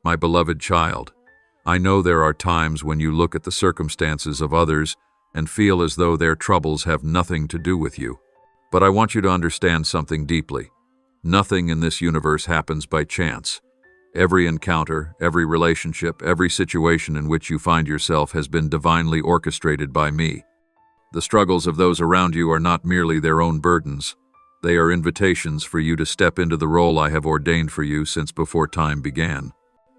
My beloved child, I know there are times when you look at the circumstances of others and feel as though their troubles have nothing to do with you. But I want you to understand something deeply. Nothing in this universe happens by chance. Every encounter, every relationship, every situation in which you find yourself has been divinely orchestrated by me. The struggles of those around you are not merely their own burdens. They are invitations for you to step into the role I have ordained for you since before time began.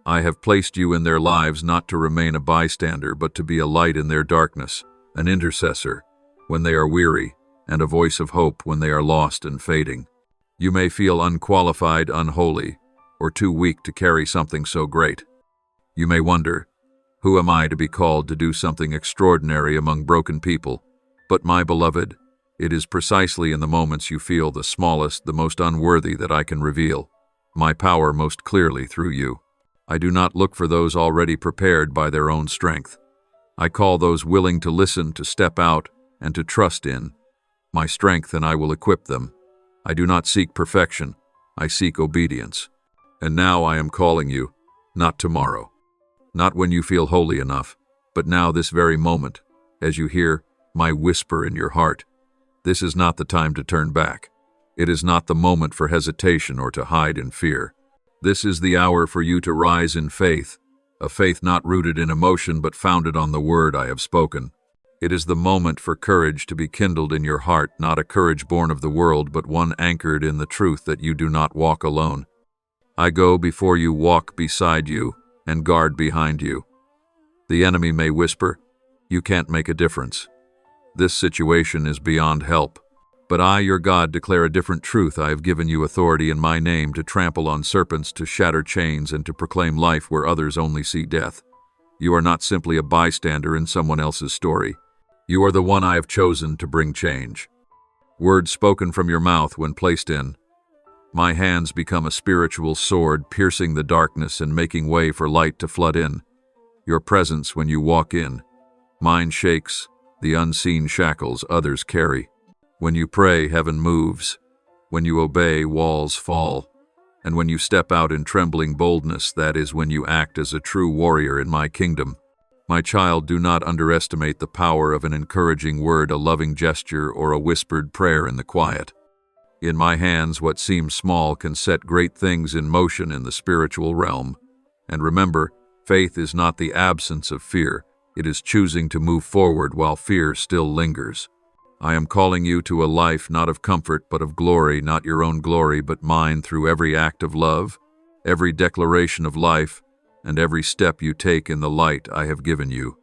I have placed you in their lives not to remain a bystander, but to be a light in their darkness, an intercessor when they are weary, and a voice of hope when they are lost and fading. You may feel unqualified, unholy, or too weak to carry something so great. You may wonder, who am I to be called to do something extraordinary among broken people? But my beloved, it is precisely in the moments you feel the smallest, the most unworthy that I can reveal my power most clearly through you. I do not look for those already prepared by their own strength. I call those willing to listen, to step out, and to trust in my strength, and I will equip them. I do not seek perfection, I seek obedience. And now I am calling you, not tomorrow, not when you feel holy enough, but now, this very moment, as you hear my whisper in your heart. This is not the time to turn back. It is not the moment for hesitation or to hide in fear. This is the hour for you to rise in faith, a faith not rooted in emotion but founded on the word I have spoken. It is the moment for courage to be kindled in your heart, not a courage born of the world, but one anchored in the truth that you do not walk alone. I go before you, walk beside you, and guard behind you. The enemy may whisper, "You can't make a difference. This situation is beyond help." But I, your God, declare a different truth. I have given you authority in my name to trample on serpents, to shatter chains, and to proclaim life where others only see death. You are not simply a bystander in someone else's story. You are the one I have chosen to bring change. Words spoken from your mouth, when placed in my hands, become a spiritual sword, piercing the darkness and making way for light to flood in. Your presence, when you walk in, mine shakes the unseen shackles others carry. When you pray, heaven moves. When you obey, walls fall. And when you step out in trembling boldness, that is when you act as a true warrior in my kingdom. My child, do not underestimate the power of an encouraging word, a loving gesture, or a whispered prayer in the quiet. In my hands, what seems small can set great things in motion in the spiritual realm. And remember, faith is not the absence of fear. It is choosing to move forward while fear still lingers. I am calling you to a life not of comfort but of glory, not your own glory but mine, through every act of love, every declaration of life, and every step you take in the light I have given you.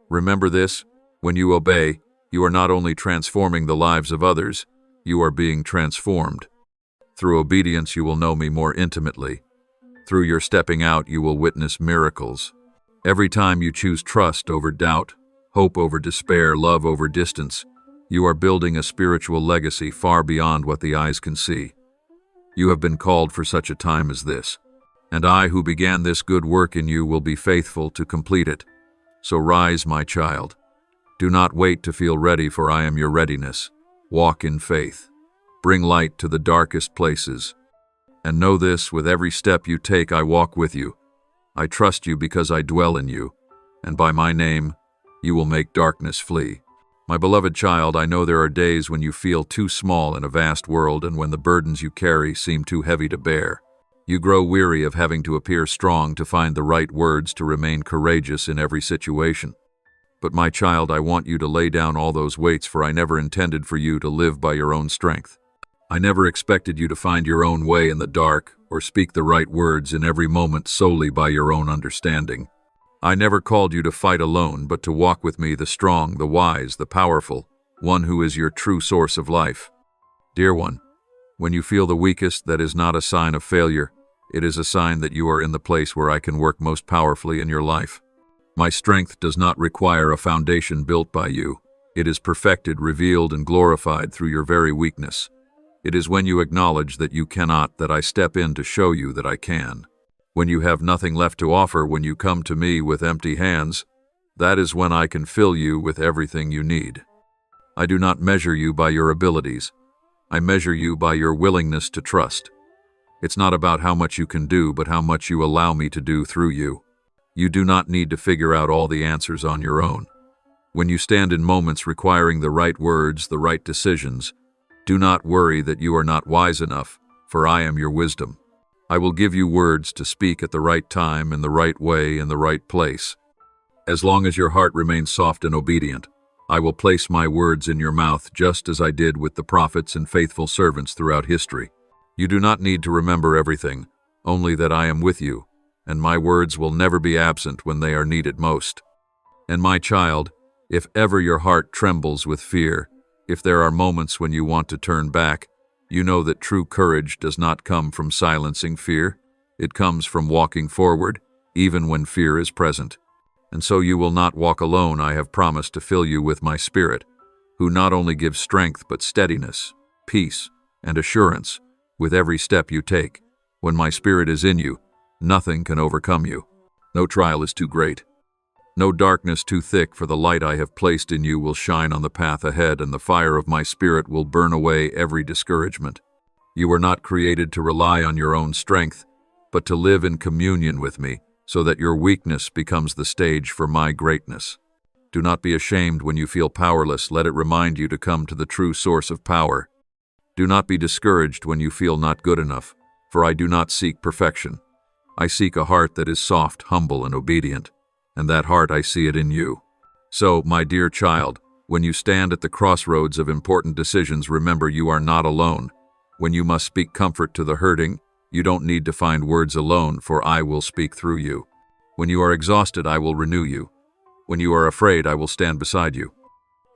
Remember this: when you obey, you are not only transforming the lives of others, you are being transformed. Through obedience you will know me more intimately. Through your stepping out you will witness miracles. Every time you choose trust over doubt, hope over despair, love over distance, you are building a spiritual legacy far beyond what the eyes can see. You have been called for such a time as this, and I, who began this good work in you, will be faithful to complete it. So rise, my child. Do not wait to feel ready, for I am your readiness. Walk in faith. Bring light to the darkest places. And know this: with every step you take, I walk with you. I trust you because I dwell in you, and by my name, you will make darkness flee. My beloved child, I know there are days when you feel too small in a vast world, and when the burdens you carry seem too heavy to bear. You grow weary of having to appear strong, to find the right words, to remain courageous in every situation. But my child, I want you to lay down all those weights, for I never intended for you to live by your own strength. I never expected you to find your own way in the dark, or speak the right words in every moment solely by your own understanding. I never called you to fight alone, but to walk with me, the strong, the wise, the powerful, one who is your true source of life. Dear one, when you feel the weakest, that is not a sign of failure. It is a sign that you are in the place where I can work most powerfully in your life. My strength does not require a foundation built by you. It is perfected, revealed, and glorified through your very weakness. It is when you acknowledge that you cannot that I step in to show you that I can. When you have nothing left to offer, when you come to me with empty hands, that is when I can fill you with everything you need. I do not measure you by your abilities. I measure you by your willingness to trust. It's not about how much you can do, but how much you allow me to do through you. You do not need to figure out all the answers on your own. When you stand in moments requiring the right words, the right decisions, do not worry that you are not wise enough, for I am your wisdom. I will give you words to speak at the right time, in the right way, in the right place. As long as your heart remains soft and obedient, I will place my words in your mouth just as I did with the prophets and faithful servants throughout history. You do not need to remember everything, only that I am with you, and my words will never be absent when they are needed most. And my child, if ever your heart trembles with fear, if there are moments when you want to turn back, you know that true courage does not come from silencing fear. It comes from walking forward, even when fear is present. And so you will not walk alone. I have promised to fill you with my Spirit, who not only gives strength but steadiness, peace, and assurance with every step you take. When my Spirit is in you, nothing can overcome you. No trial is too great. No darkness too thick, for the light I have placed in you will shine on the path ahead, and the fire of my Spirit will burn away every discouragement. You were not created to rely on your own strength, but to live in communion with me, so that your weakness becomes the stage for my greatness. Do not be ashamed when you feel powerless. Let it remind you to come to the true source of power. Do not be discouraged when you feel not good enough, for I do not seek perfection. I seek a heart that is soft, humble, and obedient. And that heart, I see it in you. So, my dear child, when you stand at the crossroads of important decisions, remember you are not alone. When you must speak comfort to the hurting, you don't need to find words alone, for I will speak through you. When you are exhausted, I will renew you. When you are afraid, I will stand beside you.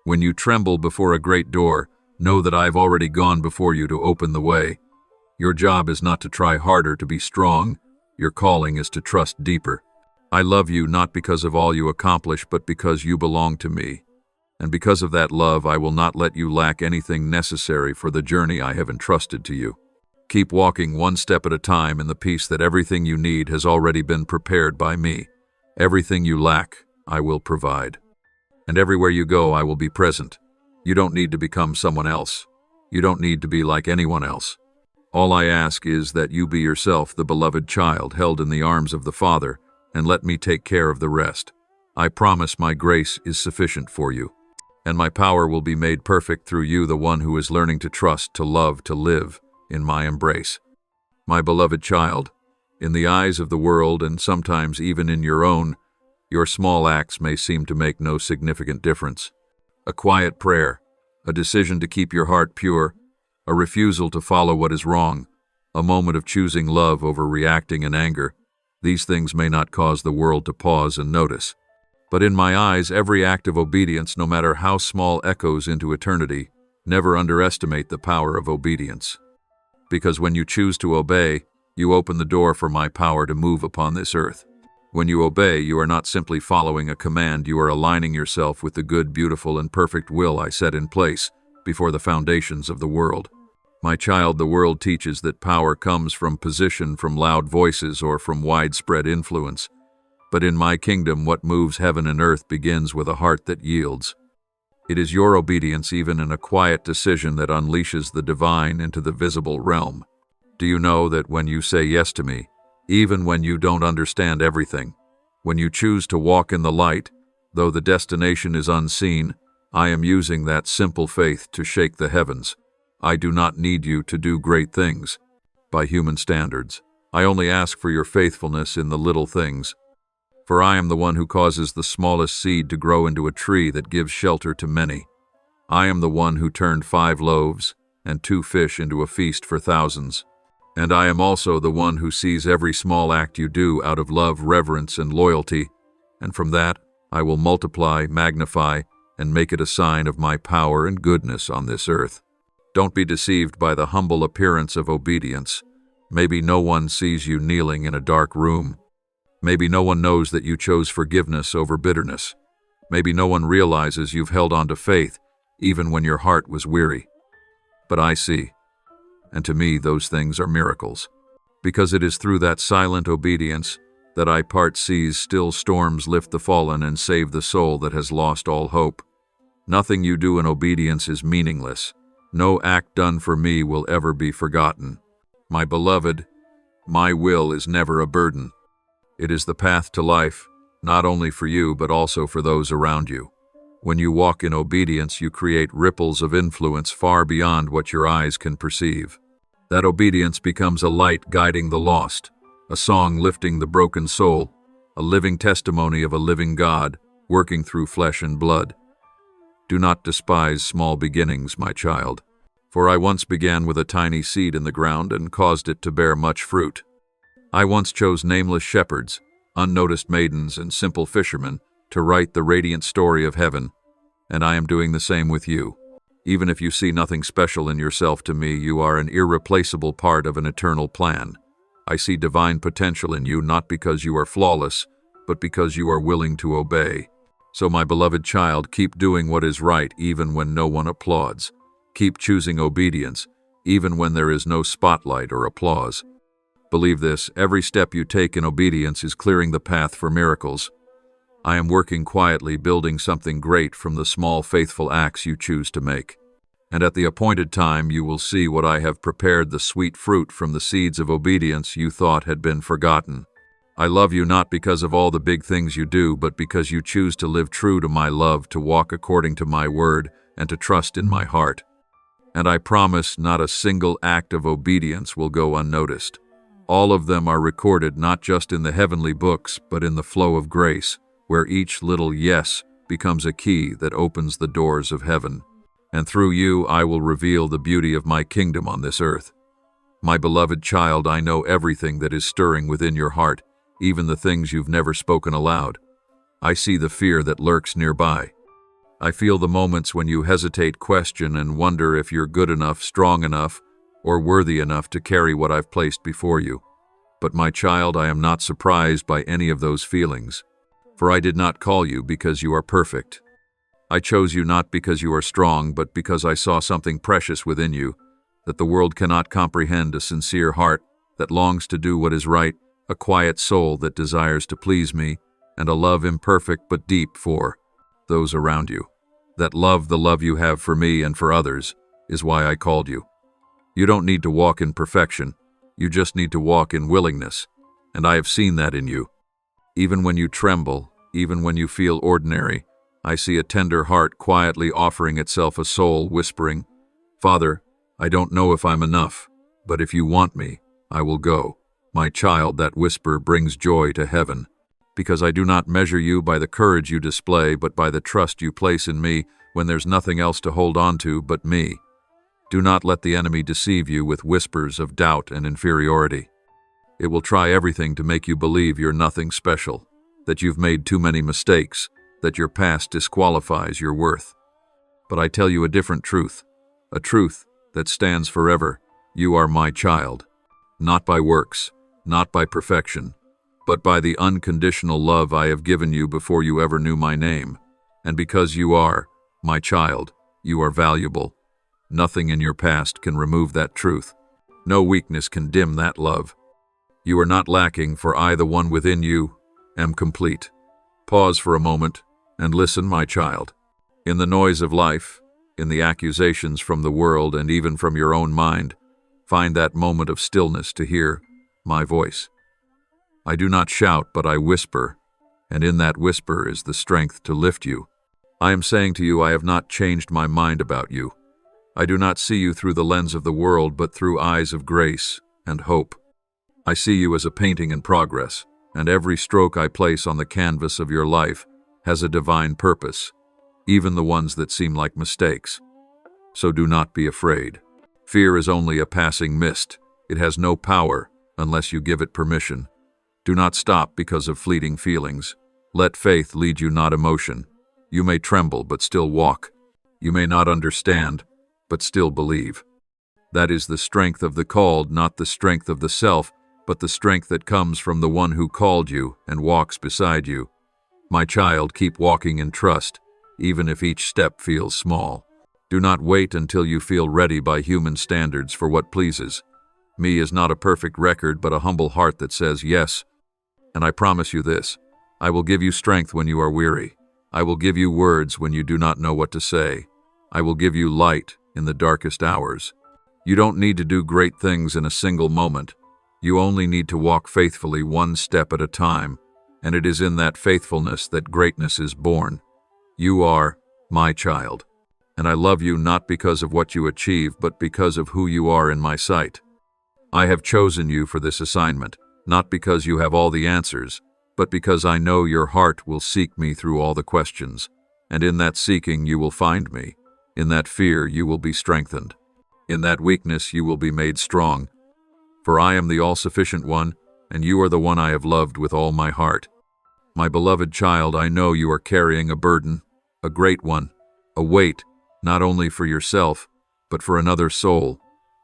When you tremble before a great door, know that I have already gone before you to open the way. Your job is not to try harder to be strong. Your calling is to trust deeper. I love you not because of all you accomplish, but because you belong to me. And because of that love, I will not let you lack anything necessary for the journey I have entrusted to you. Keep walking one step at a time in the peace that everything you need has already been prepared by me. Everything you lack, I will provide. And everywhere you go, I will be present. You don't need to become someone else. You don't need to be like anyone else. All I ask is that you be yourself, the beloved child held in the arms of the Father, and let me take care of the rest. I promise my grace is sufficient for you, and my power will be made perfect through you, the one who is learning to trust, to love, to live in my embrace. My beloved child, in the eyes of the world, and sometimes even in your own, your small acts may seem to make no significant difference. A quiet prayer, a decision to keep your heart pure, a refusal to follow what is wrong, a moment of choosing love over reacting in anger. These things may not cause the world to pause and notice. But in my eyes, every act of obedience, no matter how small, echoes into eternity. Never underestimate the power of obedience. Because when you choose to obey, you open the door for my power to move upon this earth. When you obey, you are not simply following a command, you are aligning yourself with the good, beautiful, and perfect will I set in place before the foundations of the world. My child, the world teaches that power comes from position, from loud voices, or from widespread influence. But in my kingdom, what moves heaven and earth begins with a heart that yields. It is your obedience, even in a quiet decision, that unleashes the divine into the visible realm. Do you know that when you say yes to me, even when you don't understand everything, when you choose to walk in the light, though the destination is unseen, I am using that simple faith to shake the heavens. I do not need you to do great things by human standards. I only ask for your faithfulness in the little things. For I am the one who causes the smallest seed to grow into a tree that gives shelter to many. I am the one who turned 5 loaves and 2 fish into a feast for thousands. And I am also the one who sees every small act you do out of love, reverence, and loyalty, and from that I will multiply, magnify, and make it a sign of my power and goodness on this earth. Don't be deceived by the humble appearance of obedience. Maybe no one sees you kneeling in a dark room. Maybe no one knows that you chose forgiveness over bitterness. Maybe no one realizes you've held on to faith even when your heart was weary. But I see, and to me those things are miracles, because it is through that silent obedience that I part seas, still storms, lift the fallen, and save the soul that has lost all hope. Nothing you do in obedience is meaningless. No act done for me will ever be forgotten. My beloved, My will is never a burden. It is the path to life, not only for you but also for those around you. When you walk in obedience, you create ripples of influence far beyond what your eyes can perceive. That obedience becomes a light guiding the lost, a song lifting the broken soul, a living testimony of a living God working through flesh and blood. Do not despise small beginnings, my child, for I once began with a tiny seed in the ground and caused it to bear much fruit. I once chose nameless shepherds, unnoticed maidens, and simple fishermen to write the radiant story of heaven, and I am doing the same with you. Even if you see nothing special in yourself to me, you are an irreplaceable part of an eternal plan. I see divine potential in you not because you are flawless, but because you are willing to obey. So, my beloved child, keep doing what is right even when no one applauds. Keep choosing obedience even when there is no spotlight or applause. Believe this, every step you take in obedience is clearing the path for miracles. I am working quietly, building something great from the small faithful acts you choose to make. And at the appointed time you will see what I have prepared, the sweet fruit from the seeds of obedience you thought had been forgotten. I love you not because of all the big things you do, but because you choose to live true to my love, to walk according to my word, and to trust in my heart. And I promise not a single act of obedience will go unnoticed. All of them are recorded not just in the heavenly books, but in the flow of grace, where each little yes becomes a key that opens the doors of heaven. And through you I will reveal the beauty of my kingdom on this earth. My beloved child, I know everything that is stirring within your heart, even the things you've never spoken aloud. I see the fear that lurks nearby. I feel the moments when you hesitate, question, and wonder if you're good enough, strong enough, or worthy enough to carry what I've placed before you. But my child, I am not surprised by any of those feelings, for I did not call you because you are perfect. I chose you not because you are strong, but because I saw something precious within you, that the world cannot comprehend: a sincere heart that longs to do what is right, a quiet soul that desires to please me, and a love imperfect but deep for those around you. That love, the love you have for me and for others, is why I called you. You don't need to walk in perfection, you just need to walk in willingness, and I have seen that in you. Even when you tremble, even when you feel ordinary, I see a tender heart quietly offering itself, a soul whispering, "Father, I don't know if I'm enough, but if you want me, I will go." My child, that whisper brings joy to heaven, because I do not measure you by the courage you display, but by the trust you place in me when there's nothing else to hold on to but me. Do not let the enemy deceive you with whispers of doubt and inferiority. It will try everything to make you believe you're nothing special, that you've made too many mistakes, that your past disqualifies your worth. But I tell you a different truth, a truth that stands forever. You are my child, not by works, not by perfection, but by the unconditional love I have given you before you ever knew my name. And because you are my child, you are valuable. Nothing in your past can remove that truth. No weakness can dim that love. You are not lacking, for I, the one within you, am complete. Pause for a moment and listen, my child. In the noise of life, in the accusations from the world and even from your own mind, find that moment of stillness to hear my voice. I do not shout, but I whisper, and in that whisper is the strength to lift you. I am saying to you, I have not changed my mind about you. I do not see you through the lens of the world, but through eyes of grace and hope. I see you as a painting in progress, and every stroke I place on the canvas of your life has a divine purpose, even the ones that seem like mistakes. So do not be afraid. Fear is only a passing mist. It has no power unless you give it permission. Do not stop because of fleeting feelings. Let faith lead you, not emotion. You may tremble, but still walk. You may not understand, but still believe. That is the strength of the called, not the strength of the self, but the strength that comes from the one who called you and walks beside you. My child, keep walking in trust, even if each step feels small. Do not wait until you feel ready by human standards for what pleases. Me is not a perfect record, but a humble heart that says yes. And I promise you this, I will give you strength when you are weary. I will give you words when you do not know what to say. I will give you light in the darkest hours. You don't need to do great things in a single moment. You only need to walk faithfully one step at a time, and it is in that faithfulness that greatness is born. You are my child, and I love you not because of what you achieve, but because of who you are in my sight. I have chosen you for this assignment, not because you have all the answers, but because I know your heart will seek me through all the questions, and in that seeking you will find me. In that fear you will be strengthened. In that weakness you will be made strong. For I am the all-sufficient one, and you are the one I have loved with all my heart. My beloved child, I know you are carrying a burden, a great one, a weight, not only for yourself, but for another soul,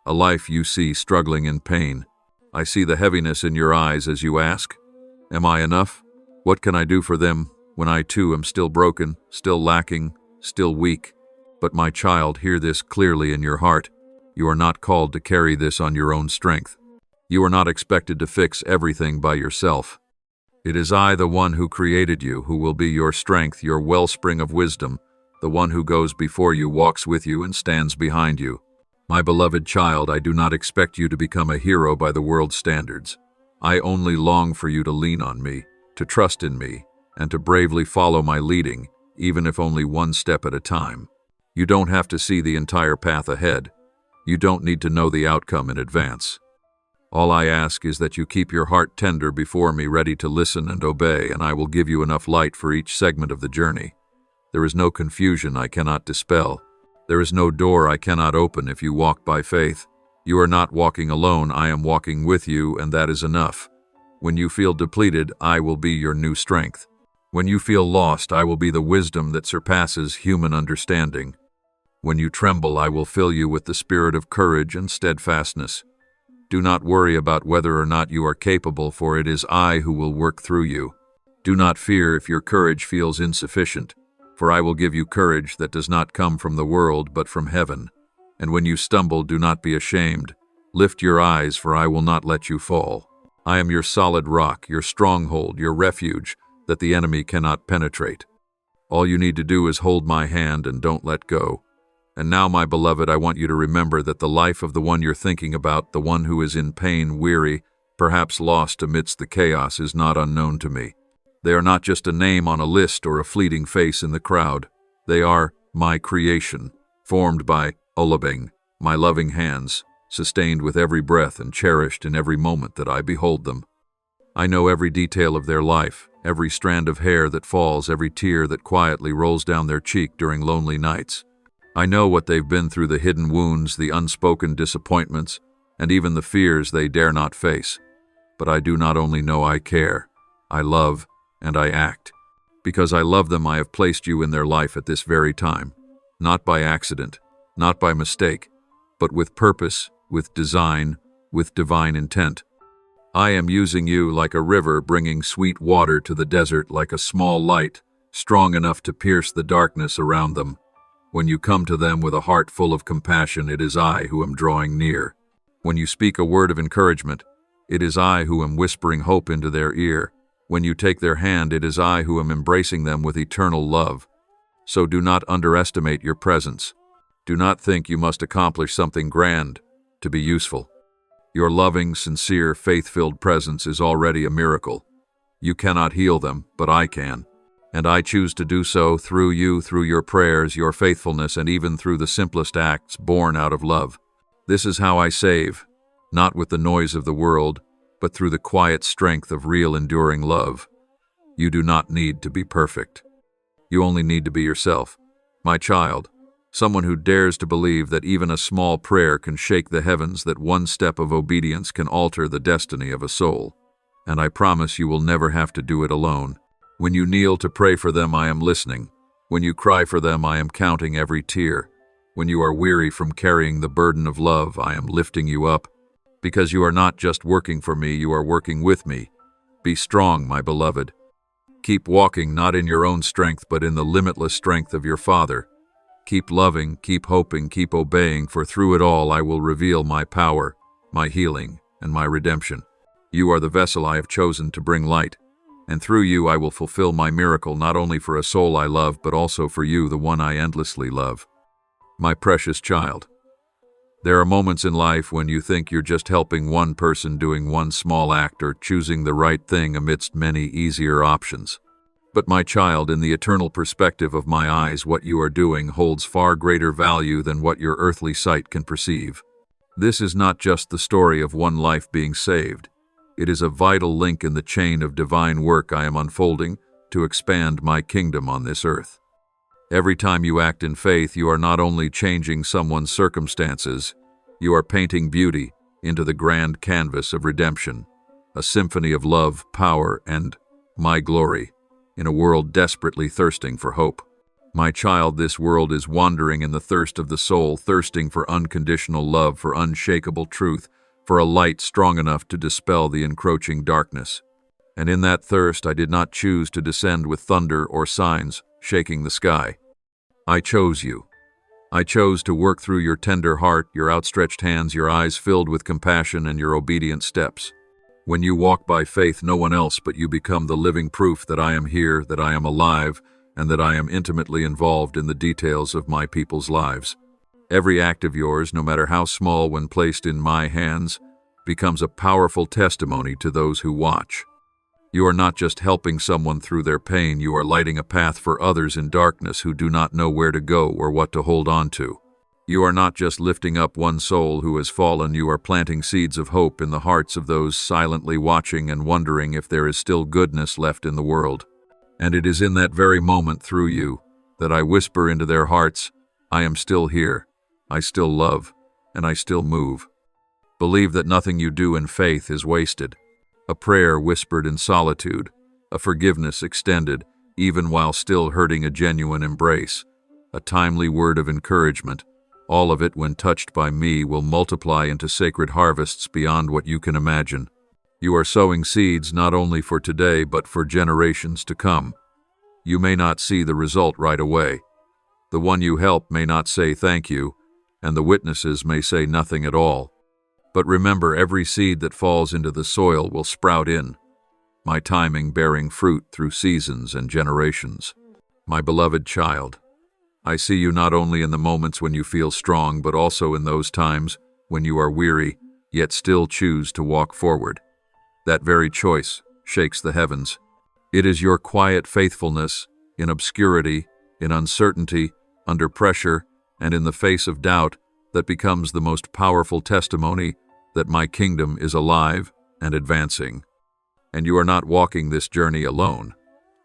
a life you see struggling in pain. I see the heaviness in your eyes as you ask, am I enough? What can I do for them when I too am still broken, still lacking, still weak? But my child, hear this clearly in your heart. You are not called to carry this on your own strength. You are not expected to fix everything by yourself. It is I, the one who created you, who will be your strength, your wellspring of wisdom, the one who goes before you, walks with you, and stands behind you. My beloved child, I do not expect you to become a hero by the world's standards. I only long for you to lean on me, to trust in me, and to bravely follow my leading, even if only one step at a time. You don't have to see the entire path ahead. You don't need to know the outcome in advance. All I ask is that you keep your heart tender before me, ready to listen and obey, and I will give you enough light for each segment of the journey. There is no confusion I cannot dispel. There is no door I cannot open if you walk by faith. You are not walking alone, I am walking with you, and that is enough. When you feel depleted, I will be your new strength. When you feel lost, I will be the wisdom that surpasses human understanding. When you tremble, I will fill you with the spirit of courage and steadfastness. Do not worry about whether or not you are capable, for it is I who will work through you. Do not fear if your courage feels insufficient, for I will give you courage that does not come from the world but from heaven. And when you stumble, do not be ashamed. Lift your eyes, for I will not let you fall. I am your solid rock, your stronghold, your refuge, that the enemy cannot penetrate. All you need to do is hold my hand and don't let go. And now, my beloved, I want you to remember that the life of the one you're thinking about, the one who is in pain, weary, perhaps lost amidst the chaos, is not unknown to me. They are not just a name on a list or a fleeting face in the crowd. They are my creation, formed by uplifting, my loving hands, sustained with every breath and cherished in every moment that I behold them. I know every detail of their life, every strand of hair that falls, every tear that quietly rolls down their cheek during lonely nights. I know what they've been through, the hidden wounds, the unspoken disappointments, and even the fears they dare not face. But I do not only know, I care, I love, and I act. Because I love them, I have placed you in their life at this very time, not by accident, not by mistake, but with purpose, with design, with divine intent. I am using you like a river bringing sweet water to the desert, like a small light, strong enough to pierce the darkness around them. When you come to them with a heart full of compassion, it is I who am drawing near. When you speak a word of encouragement, it is I who am whispering hope into their ear. When you take their hand, it is I who am embracing them with eternal love. So do not underestimate your presence. Do not think you must accomplish something grand to be useful. Your loving, sincere, faith-filled presence is already a miracle. You cannot heal them, but I can. And I choose to do so through you, through your prayers, your faithfulness, and even through the simplest acts born out of love. This is how I save, not with the noise of the world, but through the quiet strength of real, enduring love. You do not need to be perfect. You only need to be yourself. My child, someone who dares to believe that even a small prayer can shake the heavens, that one step of obedience can alter the destiny of a soul. And I promise you will never have to do it alone. When you kneel to pray for them, I am listening. When you cry for them, I am counting every tear. When you are weary from carrying the burden of love, I am lifting you up. Because you are not just working for me, you are working with me. Be strong, my beloved. Keep walking not in your own strength, but in the limitless strength of your Father. Keep loving, keep hoping, keep obeying, for through it all I will reveal my power, my healing, and my redemption. You are the vessel I have chosen to bring light. And through you I will fulfill my miracle, not only for a soul I love, but also for you, the one I endlessly love. My precious child, There are moments in life when you think you're just helping one person doing one small act or choosing the right thing amidst many easier options. But my child, in the eternal perspective of my eyes, what you are doing holds far greater value than what your earthly sight can perceive. This is not just the story of one life being saved. It is a vital link in the chain of divine work I am unfolding to expand my kingdom on this earth. Every time you act in faith, you are not only changing someone's circumstances, you are painting beauty into the grand canvas of redemption, a symphony of love, power, and my glory in a world desperately thirsting for hope. My child, this world is wandering in the thirst of the soul, thirsting for unconditional love, for unshakable truth, for a light strong enough to dispel the encroaching darkness. And in that thirst, I did not choose to descend with thunder or signs shaking the sky. I chose you. I chose to work through your tender heart, your outstretched hands, your eyes filled with compassion, and your obedient steps. When you walk by faith, no one else but you become the living proof that I am here, that I am alive, and that I am intimately involved in the details of my people's lives. Every act of yours, no matter how small when placed in my hands, becomes a powerful testimony to those who watch. You are not just helping someone through their pain, you are lighting a path for others in darkness who do not know where to go or what to hold on to. You are not just lifting up one soul who has fallen, you are planting seeds of hope in the hearts of those silently watching and wondering if there is still goodness left in the world. And it is in that very moment through you that I whisper into their hearts, I am still here, I still love, and I still move. Believe that nothing you do in faith is wasted. A prayer whispered in solitude, a forgiveness extended, even while still hurting, a genuine embrace, a timely word of encouragement, all of it, when touched by me, will multiply into sacred harvests beyond what you can imagine. You are sowing seeds not only for today, but for generations to come. You may not see the result right away. The one you help may not say thank you, and the witnesses may say nothing at all. But remember, every seed that falls into the soil will sprout in, my timing bearing fruit through seasons and generations. My beloved child, I see you not only in the moments when you feel strong, but also in those times when you are weary, yet still choose to walk forward. That very choice shakes the heavens. It is your quiet faithfulness, in obscurity, in uncertainty, under pressure, and in the face of doubt, that becomes the most powerful testimony that my kingdom is alive and advancing. And you are not walking this journey alone.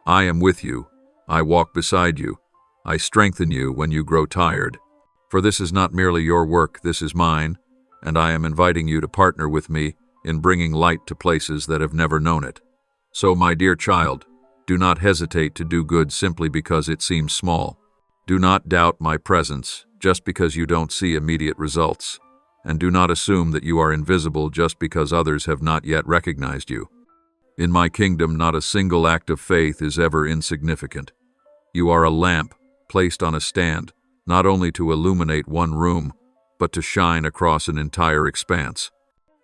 I am with you. I walk beside you. I strengthen you when you grow tired. For this is not merely your work, this is mine, and I am inviting you to partner with me in bringing light to places that have never known it. So, my dear child, do not hesitate to do good simply because it seems small. Do not doubt my presence just because you don't see immediate results, and do not assume that you are invisible just because others have not yet recognized you. In my kingdom, not a single act of faith is ever insignificant. You are a lamp placed on a stand, not only to illuminate one room, but to shine across an entire expanse.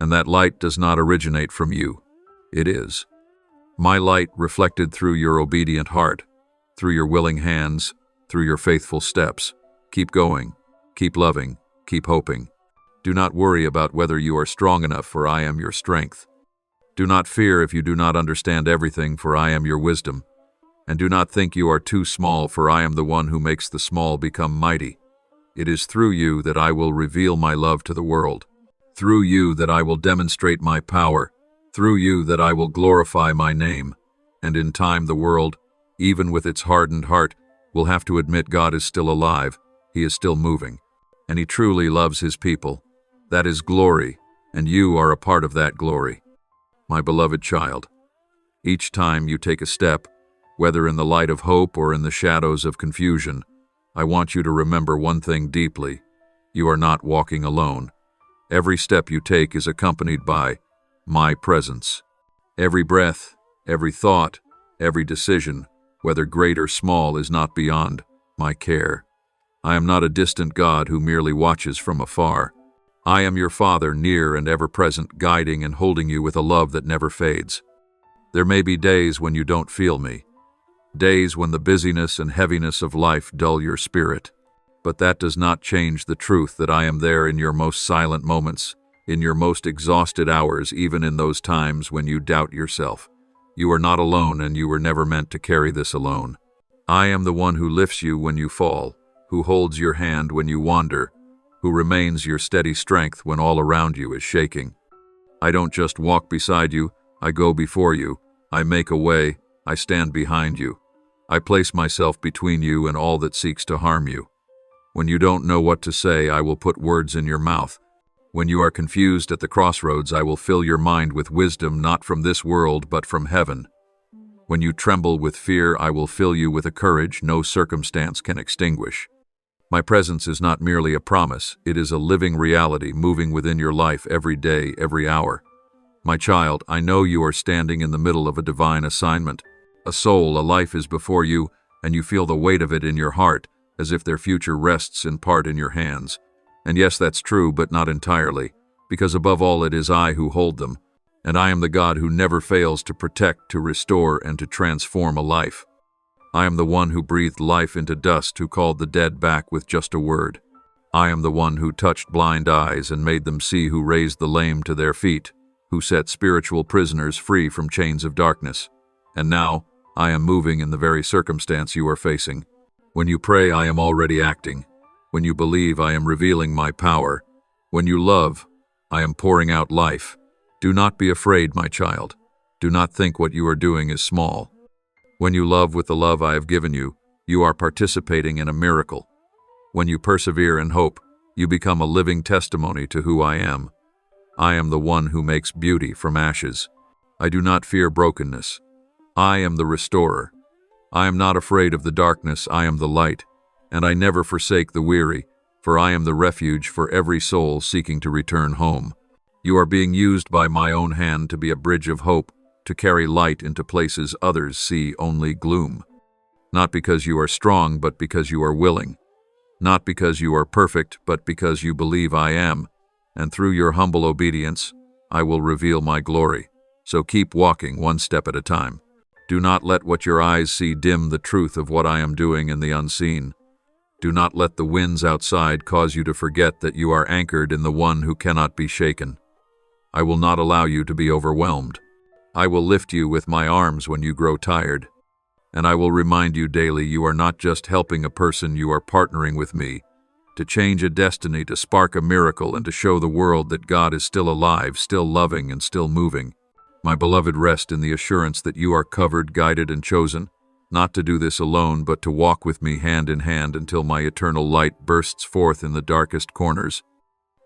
And that light does not originate from you. It is my light reflected through your obedient heart, through your willing hands, through your faithful steps. Keep going, keep loving, keep hoping. Do not worry about whether you are strong enough, for I am your strength. Do not fear if you do not understand everything, for I am your wisdom. And do not think you are too small, for I am the one who makes the small become mighty. It is through you that I will reveal my love to the world. Through you that I will demonstrate my power. Through you that I will glorify my name. And in time the world, even with its hardened heart, will have to admit God is still alive, He is still moving, and He truly loves His people. That is glory, and you are a part of that glory. My beloved child, each time you take a step, whether in the light of hope or in the shadows of confusion, I want you to remember one thing deeply. You are not walking alone. Every step you take is accompanied by my presence. Every breath, every thought, every decision, whether great or small, is not beyond my care. I am not a distant God who merely watches from afar. I am your Father, near and ever-present, guiding and holding you with a love that never fades. There may be days when you don't feel me, days when the busyness and heaviness of life dull your spirit. But that does not change the truth that I am there in your most silent moments, in your most exhausted hours, even in those times when you doubt yourself. You are not alone, and you were never meant to carry this alone. I am the one who lifts you when you fall, who holds your hand when you wander, who remains your steady strength when all around you is shaking. I don't just walk beside you, I go before you. I make a way, I stand behind you. I place myself between you and all that seeks to harm you. When you don't know what to say, I will put words in your mouth. When you are confused at the crossroads, I will fill your mind with wisdom not from this world but from heaven. When you tremble with fear, I will fill you with a courage no circumstance can extinguish. My presence is not merely a promise, it is a living reality moving within your life every day, every hour. My child, I know you are standing in the middle of a divine assignment. A soul, a life is before you, and you feel the weight of it in your heart, as if their future rests in part in your hands. And yes, that's true, but not entirely, because above all it is I who hold them, and I am the God who never fails to protect, to restore, and to transform a life. I am the one who breathed life into dust, who called the dead back with just a word. I am the one who touched blind eyes and made them see, who raised the lame to their feet, who set spiritual prisoners free from chains of darkness. And now, I am moving in the very circumstance you are facing. When you pray, I am already acting. When you believe, I am revealing my power. When you love, I am pouring out life. Do not be afraid, my child. Do not think what you are doing is small. When you love with the love I have given you, you are participating in a miracle. When you persevere in hope, you become a living testimony to who I am. I am the one who makes beauty from ashes. I do not fear brokenness. I am the restorer. I am not afraid of the darkness, I am the light, and I never forsake the weary, for I am the refuge for every soul seeking to return home. You are being used by my own hand to be a bridge of hope, to carry light into places others see only gloom. Not because you are strong, but because you are willing. Not because you are perfect, but because you believe I am, and through your humble obedience, I will reveal my glory. So keep walking one step at a time. Do not let what your eyes see dim the truth of what I am doing in the unseen. Do not let the winds outside cause you to forget that you are anchored in the one who cannot be shaken. I will not allow you to be overwhelmed. I will lift you with my arms when you grow tired. And I will remind you daily you are not just helping a person, you are partnering with me to change a destiny, to spark a miracle, and to show the world that God is still alive, still loving, and still moving. My beloved, rest in the assurance that you are covered, guided, and chosen, not to do this alone, but to walk with me hand in hand until my eternal light bursts forth in the darkest corners.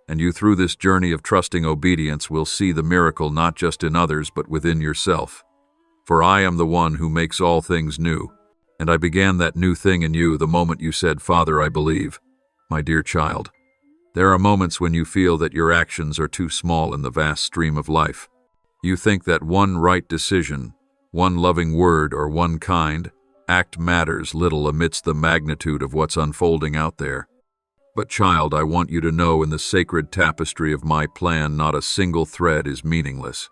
And you, through this journey of trusting obedience, will see the miracle not just in others, but within yourself. For I am the one who makes all things new, and I began that new thing in you the moment you said, "Father, I believe." My dear child, there are moments when you feel that your actions are too small in the vast stream of life. You think that one right decision, one loving word, or one kind act matters little amidst the magnitude of what's unfolding out there. But child, I want you to know, in the sacred tapestry of my plan, not a single thread is meaningless.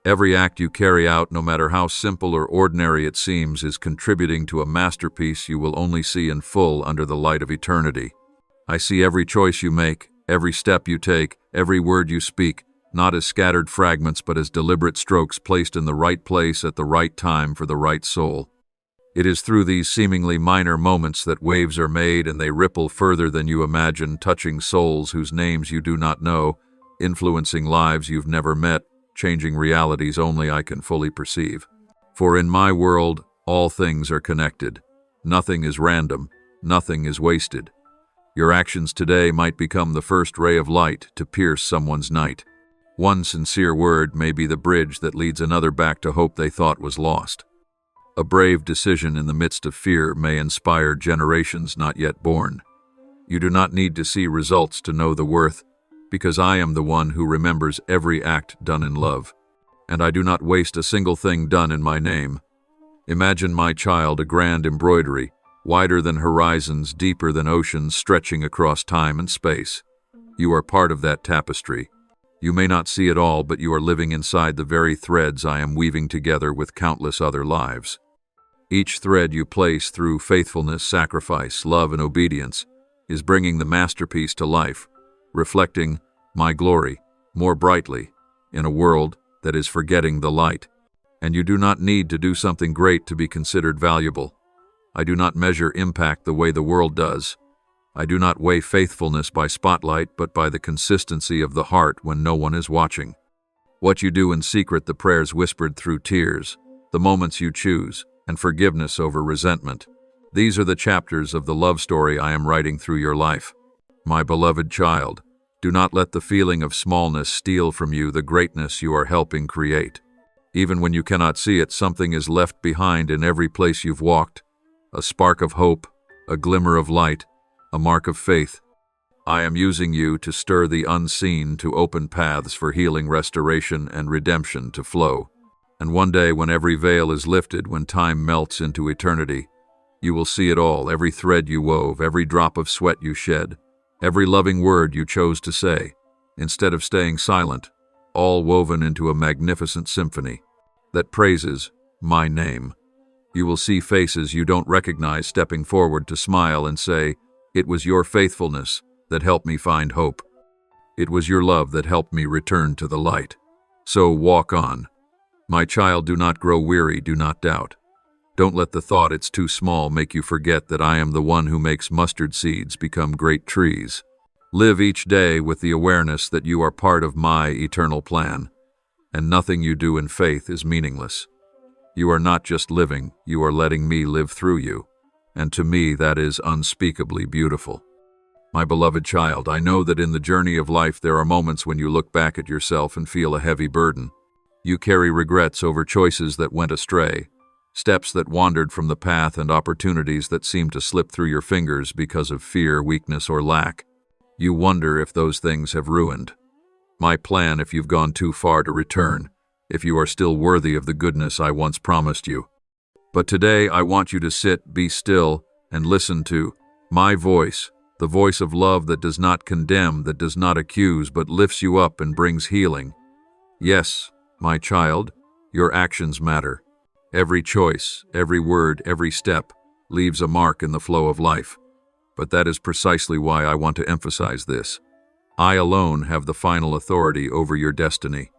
Every act you carry out, no matter how simple or ordinary it seems, is contributing to a masterpiece you will only see in full under the light of eternity. I see every choice you make, every step you take, every word you speak, not as scattered fragments, but as deliberate strokes placed in the right place at the right time for the right soul. It is through these seemingly minor moments that waves are made, and they ripple further than you imagine, touching souls whose names you do not know, influencing lives you've never met, changing realities only I can fully perceive. For in my world, all things are connected. Nothing is random, nothing is wasted. Your actions today might become the first ray of light to pierce someone's night. One sincere word may be the bridge that leads another back to hope they thought was lost. A brave decision in the midst of fear may inspire generations not yet born. You do not need to see results to know the worth, because I am the one who remembers every act done in love, and I do not waste a single thing done in my name. Imagine, my child, a grand embroidery, wider than horizons, deeper than oceans, stretching across time and space. You are part of that tapestry. You may not see it all, but you are living inside the very threads I am weaving together with countless other lives. Each thread you place through faithfulness, sacrifice, love, and obedience is bringing the masterpiece to life, reflecting my glory more brightly in a world that is forgetting the light. And you do not need to do something great to be considered valuable. I do not measure impact the way the world does. I do not weigh faithfulness by spotlight, but by the consistency of the heart when no one is watching. What you do in secret, the prayers whispered through tears, the moments you choose, and forgiveness over resentment. These are the chapters of the love story I am writing through your life. My beloved child, do not let the feeling of smallness steal from you the greatness you are helping create. Even when you cannot see it, something is left behind in every place you've walked. A spark of hope, a glimmer of light, a mark of faith. I am using you to stir the unseen, to open paths for healing, restoration, and redemption to flow. And one day, when every veil is lifted, when time melts into eternity, you will see it all, every thread you wove, every drop of sweat you shed, every loving word you chose to say, instead of staying silent, all woven into a magnificent symphony that praises my name. You will see faces you don't recognize stepping forward to smile and say, "It was your faithfulness that helped me find hope. It was your love that helped me return to the light." So walk on. My child, do not grow weary, do not doubt. Don't let the thought it's too small make you forget that I am the one who makes mustard seeds become great trees. Live each day with the awareness that you are part of my eternal plan, and nothing you do in faith is meaningless. You are not just living, you are letting me live through you, and to me that is unspeakably beautiful. My beloved child, I know that in the journey of life there are moments when you look back at yourself and feel a heavy burden. You carry regrets over choices that went astray, steps that wandered from the path, and opportunities that seemed to slip through your fingers because of fear, weakness, or lack. You wonder if those things have ruined my plan, if you've gone too far to return, if you are still worthy of the goodness I once promised you. But today I want you to sit, be still, and listen to my voice, the voice of love that does not condemn, that does not accuse, but lifts you up and brings healing. Yes, my child, your actions matter. Every choice, every word, every step leaves a mark in the flow of life. But that is precisely why I want to emphasize this. I alone have the final authority over your destiny.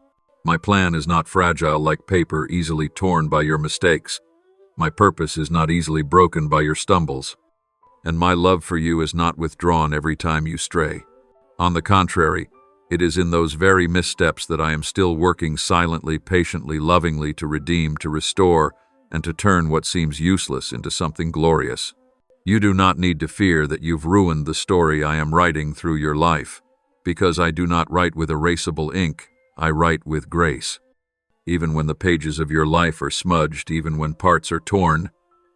My plan is not fragile like paper, easily torn by your mistakes. My purpose is not easily broken by your stumbles. And my love for you is not withdrawn every time you stray. On the contrary, it is in those very missteps that I am still working silently, patiently, lovingly to redeem, to restore, and to turn what seems useless into something glorious. You do not need to fear that you've ruined the story I am writing through your life, because I do not write with erasable ink, I write with grace. Even when the pages of your life are smudged, even when parts are torn,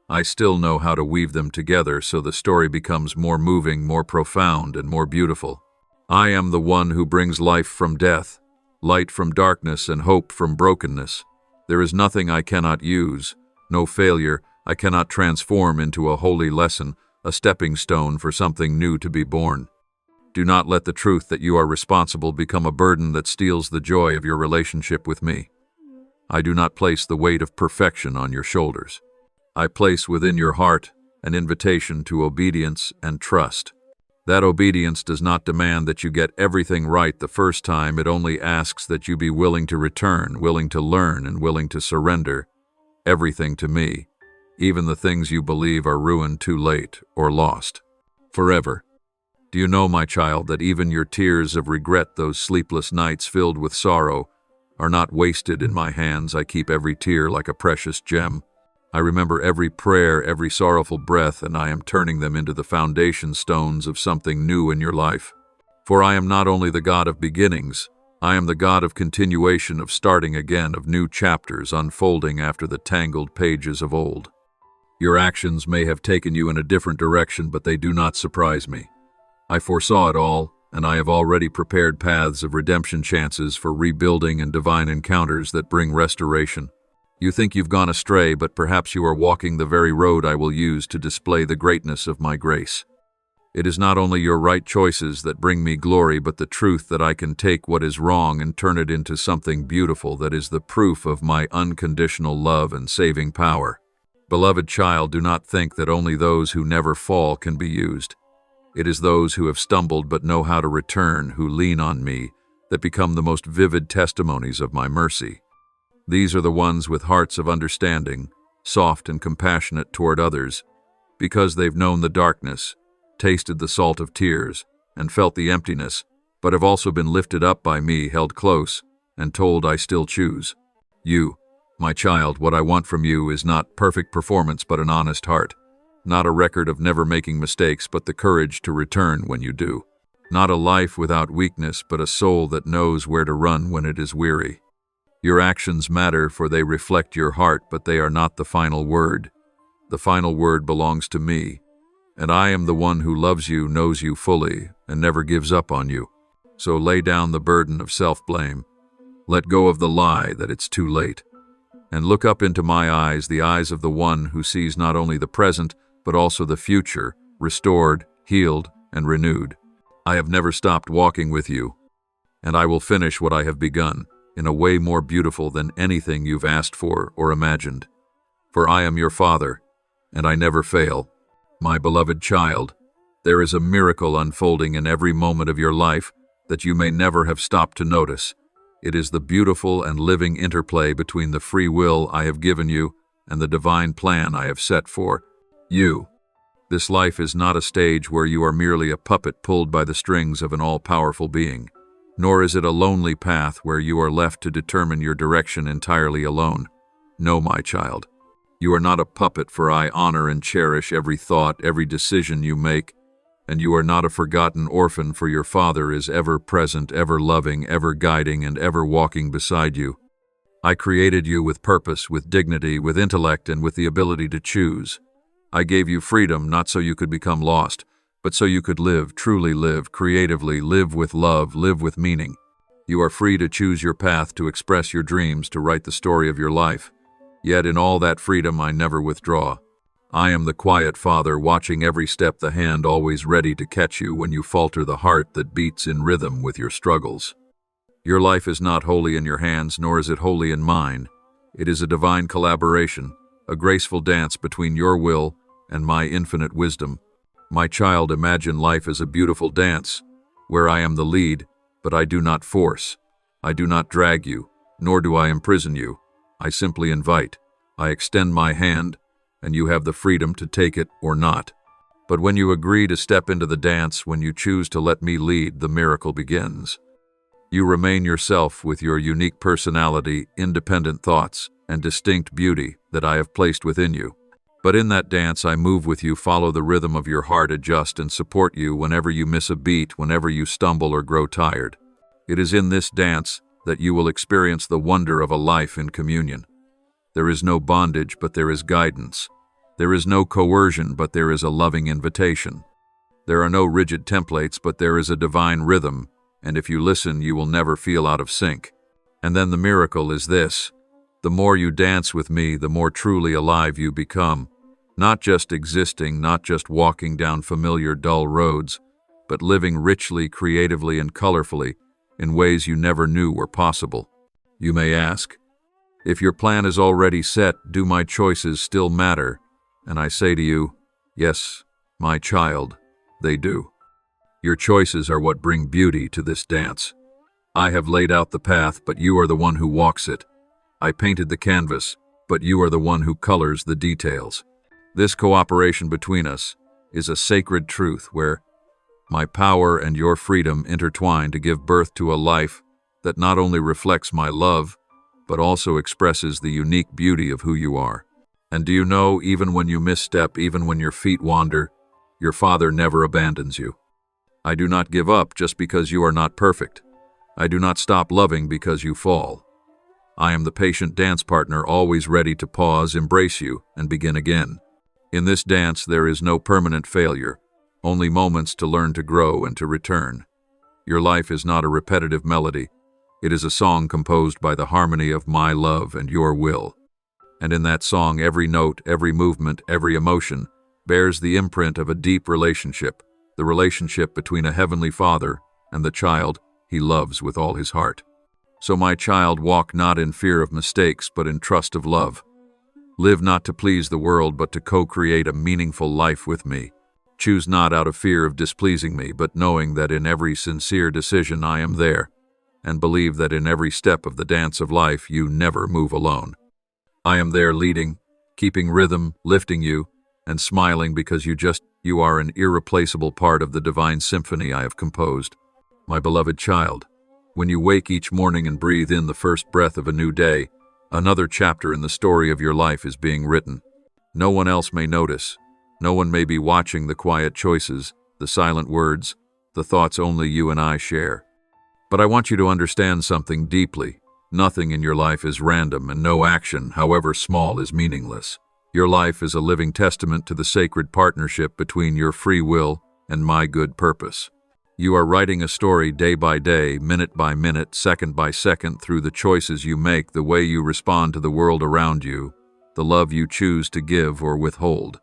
I still know how to weave them together so the story becomes more moving, more profound, and more beautiful. I am the one who brings life from death, light from darkness, and hope from brokenness. There is nothing I cannot use, no failure I cannot transform into a holy lesson, a stepping stone for something new to be born. Do not let the truth that you are responsible become a burden that steals the joy of your relationship with me. I do not place the weight of perfection on your shoulders. I place within your heart an invitation to obedience and trust. That obedience does not demand that you get everything right the first time. It only asks that you be willing to return, willing to learn, and willing to surrender everything to me, even the things you believe are ruined too late or lost forever. Do you know, my child, that even your tears of regret, those sleepless nights filled with sorrow, are not wasted in my hands? I keep every tear like a precious gem. I remember every prayer, every sorrowful breath, and I am turning them into the foundation stones of something new in your life. For I am not only the God of beginnings, I am the God of continuation, of starting again, of new chapters unfolding after the tangled pages of old. Your actions may have taken you in a different direction, but they do not surprise me. I foresaw it all, and I have already prepared paths of redemption, chances for rebuilding, and divine encounters that bring restoration. You think you've gone astray, but perhaps you are walking the very road I will use to display the greatness of my grace. It is not only your right choices that bring me glory, but the truth that I can take what is wrong and turn it into something beautiful that is the proof of my unconditional love and saving power. Beloved child, do not think that only those who never fall can be used. It is those who have stumbled but know how to return, who lean on me, that become the most vivid testimonies of my mercy. These are the ones with hearts of understanding, soft and compassionate toward others, because they've known the darkness, tasted the salt of tears, and felt the emptiness, but have also been lifted up by me, held close, and told I still choose. You, my child, what I want from you is not perfect performance but an honest heart. Not a record of never making mistakes, but the courage to return when you do. Not a life without weakness, but a soul that knows where to run when it is weary. Your actions matter, for they reflect your heart, but they are not the final word. The final word belongs to me, and I am the one who loves you, knows you fully, and never gives up on you. So lay down the burden of self-blame. Let go of the lie that it's too late. And look up into my eyes, the eyes of the one who sees not only the present, but also the future, restored, healed, and renewed. I have never stopped walking with you, and I will finish what I have begun in a way more beautiful than anything you've asked for or imagined. For I am your Father, and I never fail. My beloved child, there is a miracle unfolding in every moment of your life that you may never have stopped to notice. It is the beautiful and living interplay between the free will I have given you and the divine plan I have set for you. This life is not a stage where you are merely a puppet pulled by the strings of an all-powerful being, nor is it a lonely path where you are left to determine your direction entirely alone. No, my child, you are not a puppet, for I honor and cherish every thought, every decision you make, and you are not a forgotten orphan, for your Father is ever present, ever loving, ever guiding, and ever walking beside you. I created you with purpose, with dignity, with intellect, and with the ability to choose. I gave you freedom, not so you could become lost, but so you could live, truly live, creatively, live with love, live with meaning. You are free to choose your path, to express your dreams, to write the story of your life. Yet in all that freedom I never withdraw. I am the quiet Father, watching every step, the hand always ready to catch you when you falter, the heart that beats in rhythm with your struggles. Your life is not wholly in your hands, nor is it wholly in mine. It is a divine collaboration, a graceful dance between your will and my infinite wisdom. My child, imagine life as a beautiful dance, where I am the lead, but I do not force. I do not drag you, nor do I imprison you. I simply invite. I extend my hand, and you have the freedom to take it or not. But when you agree to step into the dance, when you choose to let me lead, the miracle begins. You remain yourself with your unique personality, independent thoughts, and distinct beauty that I have placed within you. But in that dance I move with you, follow the rhythm of your heart, adjust and support you whenever you miss a beat, whenever you stumble or grow tired. It is in this dance that you will experience the wonder of a life in communion. There is no bondage, but there is guidance. There is no coercion, but there is a loving invitation. There are no rigid templates, but there is a divine rhythm, and if you listen, you will never feel out of sync. And then the miracle is this. The more you dance with me, the more truly alive you become. Not just existing, not just walking down familiar dull roads, but living richly, creatively, and colorfully in ways you never knew were possible. You may ask, if your plan is already set, do my choices still matter? And I say to you, yes, my child, they do. Your choices are what bring beauty to this dance. I have laid out the path, but you are the one who walks it. I painted the canvas, but you are the one who colors the details. This cooperation between us is a sacred truth where my power and your freedom intertwine to give birth to a life that not only reflects my love, but also expresses the unique beauty of who you are. And do you know, even when you misstep, even when your feet wander, your Father never abandons you. I do not give up just because you are not perfect. I do not stop loving because you fall. I am the patient dance partner, always ready to pause, embrace you, and begin again. In this dance, there is no permanent failure, only moments to learn, to grow, and to return. Your life is not a repetitive melody. It is a song composed by the harmony of my love and your will. And in that song, every note, every movement, every emotion bears the imprint of a deep relationship, the relationship between a heavenly Father and the child he loves with all his heart. So my child, walk not in fear of mistakes, but in trust of love. Live not to please the world, but to co-create a meaningful life with me. Choose not out of fear of displeasing me, but knowing that in every sincere decision I am there, and believe that in every step of the dance of life you never move alone. I am there leading, keeping rhythm, lifting you, and smiling because you are an irreplaceable part of the divine symphony I have composed. My beloved child, when you wake each morning and breathe in the first breath of a new day, another chapter in the story of your life is being written. No one else may notice. No one may be watching the quiet choices, the silent words, the thoughts only you and I share. But I want you to understand something deeply. Nothing in your life is random, and no action, however small, is meaningless. Your life is a living testament to the sacred partnership between your free will and my good purpose. You are writing a story day by day, minute by minute, second by second, through the choices you make, the way you respond to the world around you, the love you choose to give or withhold.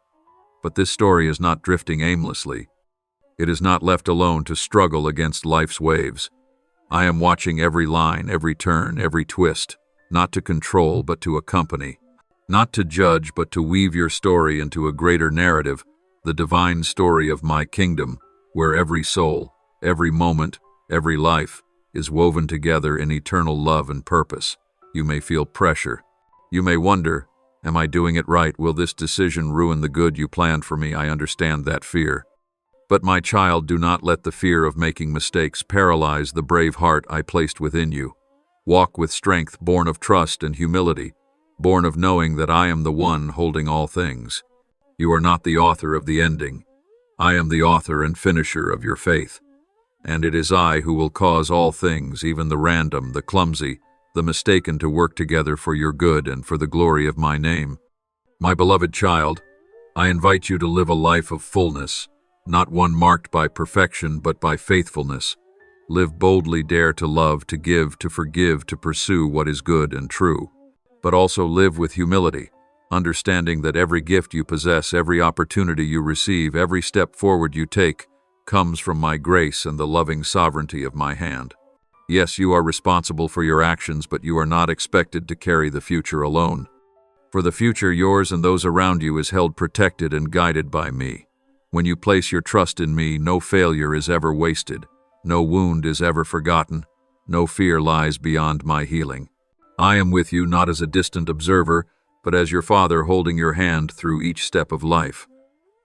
But this story is not drifting aimlessly. It is not left alone to struggle against life's waves. I am watching every line, every turn, every twist, not to control but to accompany, not to judge but to weave your story into a greater narrative, the divine story of my kingdom, where every soul, every moment, every life is woven together in eternal love and purpose. You may feel pressure. You may wonder, am I doing it right? Will this decision ruin the good you planned for me? I understand that fear. But my child, do not let the fear of making mistakes paralyze the brave heart I placed within you. Walk with strength, born of trust and humility, born of knowing that I am the one holding all things. You are not the author of the ending. I am the author and finisher of your faith. And it is I who will cause all things, even the random, the clumsy, the mistaken, to work together for your good and for the glory of my name. My beloved child, I invite you to live a life of fullness, not one marked by perfection but by faithfulness. Live boldly, dare to love, to give, to forgive, to pursue what is good and true. But also live with humility, understanding that every gift you possess, every opportunity you receive, every step forward you take, comes from my grace and the loving sovereignty of my hand. Yes, you are responsible for your actions, but you are not expected to carry the future alone. For the future, yours and those around you, is held protected and guided by me. When you place your trust in me, no failure is ever wasted, no wound is ever forgotten, no fear lies beyond my healing. I am with you not as a distant observer, but as your father holding your hand through each step of life.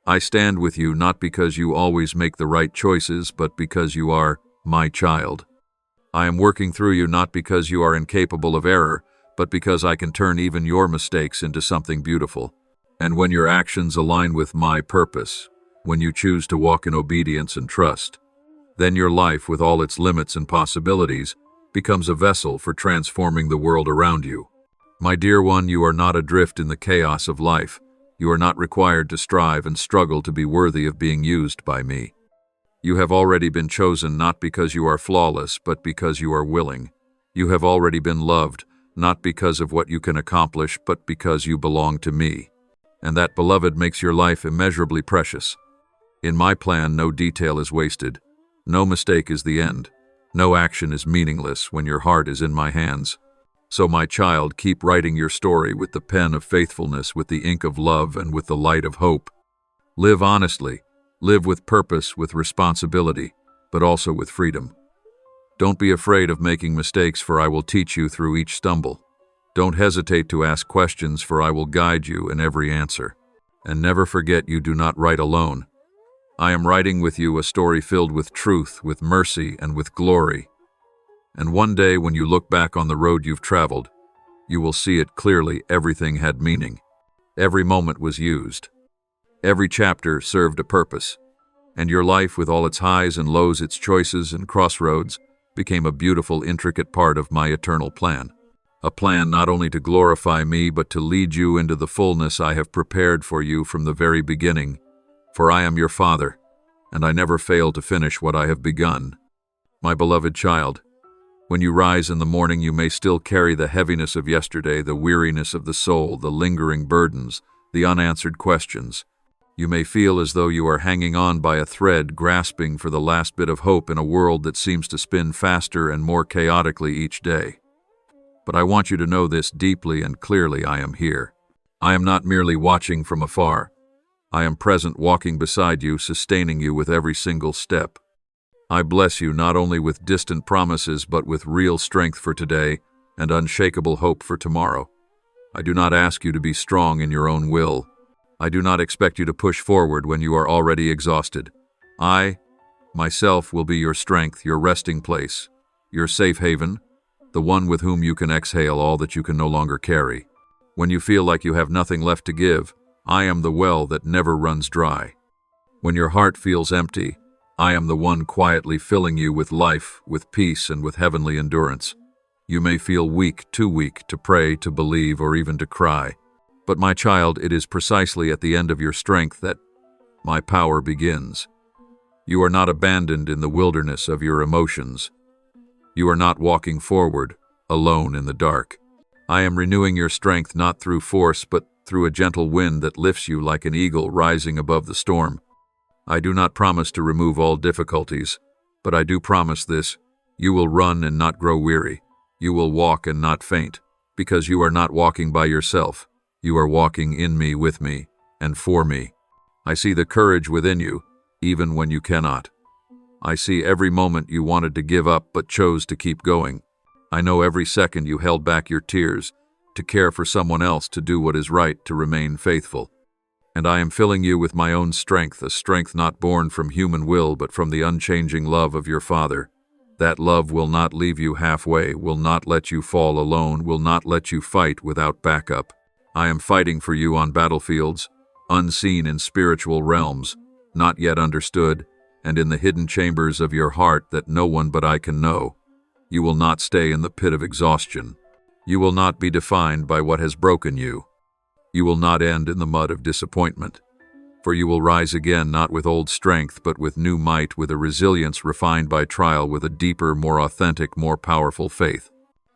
I stand with you not because you always make the right choices, but because you are my child. I am working through you not because you are incapable of error, but because I can turn even your mistakes into something beautiful. And when your actions align with my purpose, when you choose to walk in obedience and trust, then your life, with all its limits and possibilities, becomes a vessel for transforming the world around you. My dear one, you are not adrift in the chaos of life. You are not required to strive and struggle to be worthy of being used by me. You have already been chosen not because you are flawless, but because you are willing. You have already been loved, not because of what you can accomplish, but because you belong to me. And that, beloved, makes your life immeasurably precious. In my plan, no detail is wasted. No mistake is the end. No action is meaningless when your heart is in my hands. So, my child, keep writing your story with the pen of faithfulness, with the ink of love, and with the light of hope. Live honestly. Live with purpose, with responsibility, but also with freedom. Don't be afraid of making mistakes, for I will teach you through each stumble. Don't hesitate to ask questions, for I will guide you in every answer. And never forget, you do not write alone. I am writing with you a story filled with truth, with mercy, and with glory. And one day, when you look back on the road you've traveled, you will see it clearly. Everything had meaning. Every moment was used. Every chapter served a purpose. And your life, with all its highs and lows, its choices and crossroads, became a beautiful, intricate part of my eternal plan. A plan not only to glorify me, but to lead you into the fullness I have prepared for you from the very beginning. For I am your Father, and I never fail to finish what I have begun. My beloved child, when you rise in the morning, you may still carry the heaviness of yesterday, the weariness of the soul, the lingering burdens, the unanswered questions. You may feel as though you are hanging on by a thread, grasping for the last bit of hope in a world that seems to spin faster and more chaotically each day. But I want you to know this deeply and clearly: I am here. I am not merely watching from afar. I am present, walking beside you, sustaining you with every single step. I bless you not only with distant promises but with real strength for today and unshakable hope for tomorrow. I do not ask you to be strong in your own will. I do not expect you to push forward when you are already exhausted. I, myself, will be your strength, your resting place, your safe haven, the one with whom you can exhale all that you can no longer carry. When you feel like you have nothing left to give, I am the well that never runs dry. When your heart feels empty, I am the one quietly filling you with life, with peace, and with heavenly endurance. You may feel weak, too weak to pray, to believe, or even to cry. But my child, it is precisely at the end of your strength that my power begins. You are not abandoned in the wilderness of your emotions. You are not walking forward, alone in the dark. I am renewing your strength not through force but through a gentle wind that lifts you like an eagle rising above the storm. I do not promise to remove all difficulties, but I do promise this: you will run and not grow weary. You will walk and not faint, because you are not walking by yourself. You are walking in me, with me, and for me. I see the courage within you, even when you cannot. I see every moment you wanted to give up but chose to keep going. I know every second you held back your tears to care for someone else, to do what is right, to remain faithful. And I am filling you with my own strength, a strength not born from human will but from the unchanging love of your Father. That love will not leave you halfway, will not let you fall alone, will not let you fight without backup. I am fighting for you on battlefields, unseen, in spiritual realms, not yet understood, and in the hidden chambers of your heart that no one but I can know. You will not stay in the pit of exhaustion. You will not be defined by what has broken you. You will not end in the mud of disappointment. For you will rise again, not with old strength, but with new might, with a resilience refined by trial, with a deeper, more authentic, more powerful faith.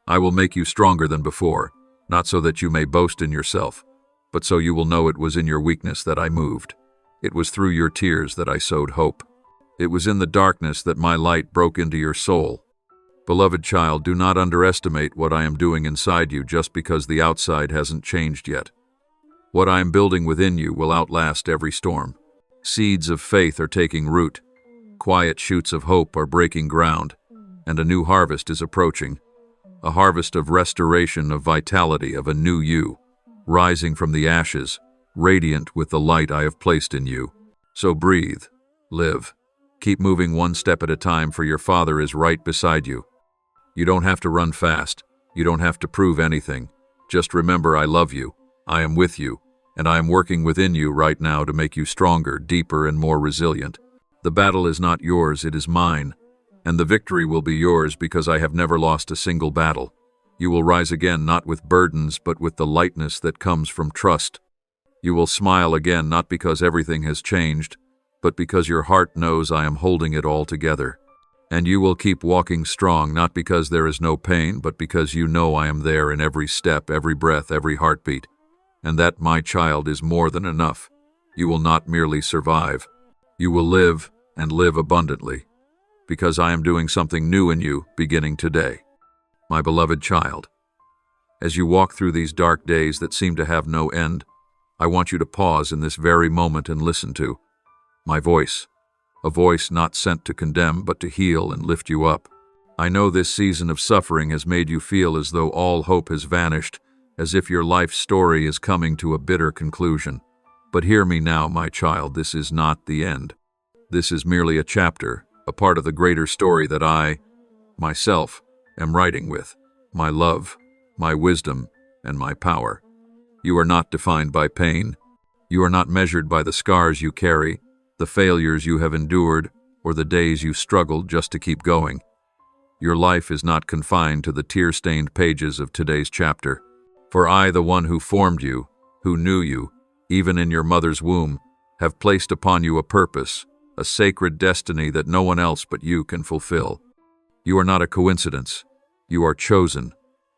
I will make you stronger than before, not so that you may boast in yourself, but so you will know it was in your weakness that I moved. It was through your tears that I sowed hope. It was in the darkness that my light broke into your soul. Beloved child, do not underestimate what I am doing inside you just because the outside hasn't changed yet. What I am building within you will outlast every storm. Seeds of faith are taking root. Quiet shoots of hope are breaking ground, and a new harvest is approaching. A harvest of restoration, of vitality, of a new you, rising from the ashes, radiant with the light I have placed in you. So breathe, live, keep moving one step at a time, for your Father is right beside you. You don't have to run fast. You don't have to prove anything. Just remember, I love you. I am with you, and I am working within you right now to make you stronger, deeper, and more resilient. The battle is not yours, it is mine, and the victory will be yours because I have never lost a single battle. You will rise again, not with burdens, but with the lightness that comes from trust. You will smile again, not because everything has changed, but because your heart knows I am holding it all together. And you will keep walking strong, not because there is no pain, but because you know I am there in every step, every breath, every heartbeat. And that, my child, is more than enough. You will not merely survive. You will live, and live abundantly, because I am doing something new in you beginning today. My beloved child, as you walk through these dark days that seem to have no end, I want you to pause in this very moment and listen to my voice, a voice not sent to condemn but to heal and lift you up. I know this season of suffering has made you feel as though all hope has vanished, as if your life story is coming to a bitter conclusion. But hear me now, my child, this is not the end. This is merely a chapter, a part of the greater story that I, myself, am writing with my love, my wisdom, and my power. You are not defined by pain. You are not measured by the scars you carry, the failures you have endured, or the days you struggled just to keep going. Your life is not confined to the tear-stained pages of today's chapter. For I, the one who formed you, who knew you, even in your mother's womb, have placed upon you a purpose, a sacred destiny that no one else but you can fulfill. You are not a coincidence. You are chosen.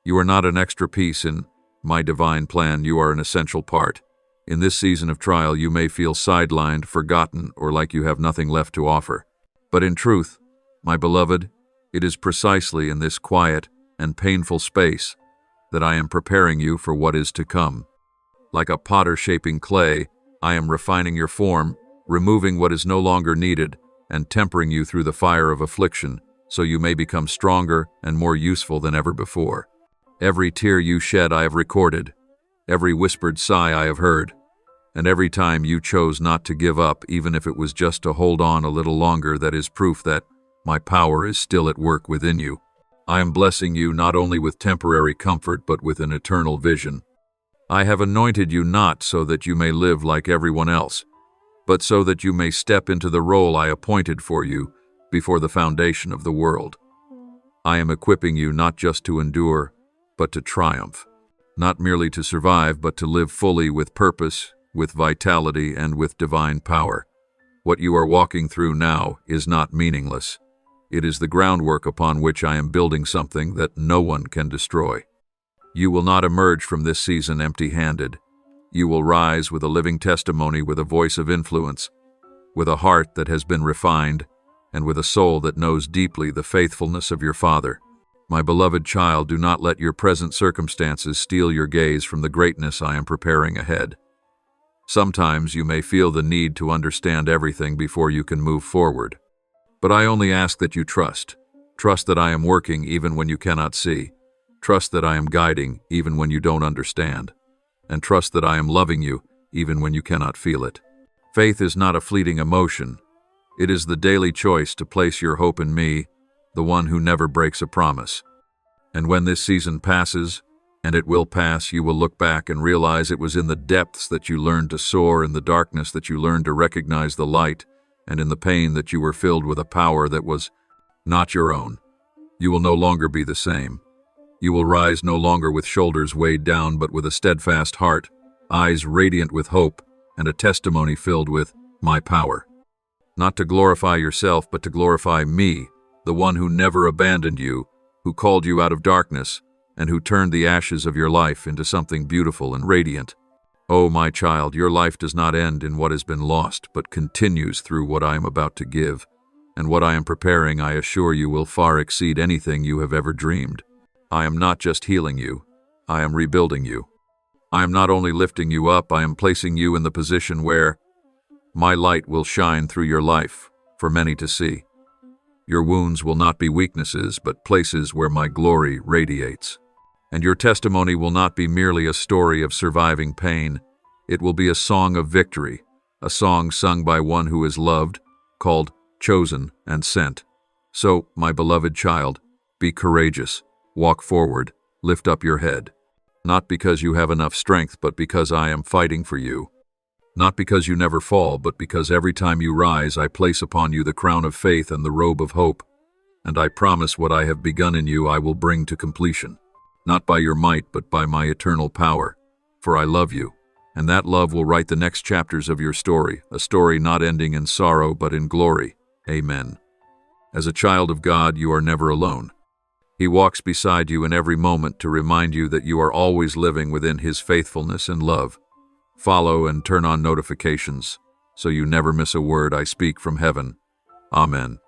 You are not an extra piece in my divine plan. You are an essential part. In this season of trial, you may feel sidelined, forgotten, or like you have nothing left to offer. But in truth, my beloved, it is precisely in this quiet and painful space that I am preparing you for what is to come. Like a potter shaping clay, I am refining your form, removing what is no longer needed, and tempering you through the fire of affliction, so you may become stronger and more useful than ever before. Every tear you shed I have recorded, every whispered sigh I have heard, and every time you chose not to give up, even if it was just to hold on a little longer, that is proof that my power is still at work within you. I am blessing you not only with temporary comfort, but with an eternal vision. I have anointed you not so that you may live like everyone else, but so that you may step into the role I appointed for you before the foundation of the world. I am equipping you not just to endure, but to triumph. Not merely to survive, but to live fully with purpose, with vitality, and with divine power. What you are walking through now is not meaningless. It is the groundwork upon which I am building something that no one can destroy. You will not emerge from this season empty-handed. You will rise with a living testimony, with a voice of influence, with a heart that has been refined, and with a soul that knows deeply the faithfulness of your Father. My beloved child, do not let your present circumstances steal your gaze from the greatness I am preparing ahead. Sometimes you may feel the need to understand everything before you can move forward. But I only ask that you trust. Trust that I am working even when you cannot see. Trust that I am guiding even when you don't understand. And trust that I am loving you even when you cannot feel it. Faith is not a fleeting emotion. It is the daily choice to place your hope in me, the one who never breaks a promise. And when this season passes, and it will pass, you will look back and realize it was in the depths that you learned to soar, in the darkness that you learned to recognize the light, and in the pain that you were filled with a power that was not your own. You will no longer be the same. You will rise no longer with shoulders weighed down, but with a steadfast heart, eyes radiant with hope, and a testimony filled with my power. Not to glorify yourself, but to glorify me, the one who never abandoned you, who called you out of darkness, and who turned the ashes of your life into something beautiful and radiant. Oh, my child, your life does not end in what has been lost, but continues through what I am about to give. And what I am preparing, I assure you, will far exceed anything you have ever dreamed. I am not just healing you, I am rebuilding you. I am not only lifting you up, I am placing you in the position where my light will shine through your life for many to see. Your wounds will not be weaknesses, but places where my glory radiates. And your testimony will not be merely a story of surviving pain. It will be a song of victory, a song sung by one who is loved, called, chosen, and sent. So, my beloved child, be courageous, walk forward, lift up your head. Not because you have enough strength, but because I am fighting for you. Not because you never fall, but because every time you rise, I place upon you the crown of faith and the robe of hope. And I promise what I have begun in you I will bring to completion. Not by your might, but by my eternal power. For I love you, and that love will write the next chapters of your story, a story not ending in sorrow, but in glory. Amen. As a child of God, you are never alone. He walks beside you in every moment to remind you that you are always living within His faithfulness and love. Follow and turn on notifications, so you never miss a word I speak from heaven. Amen.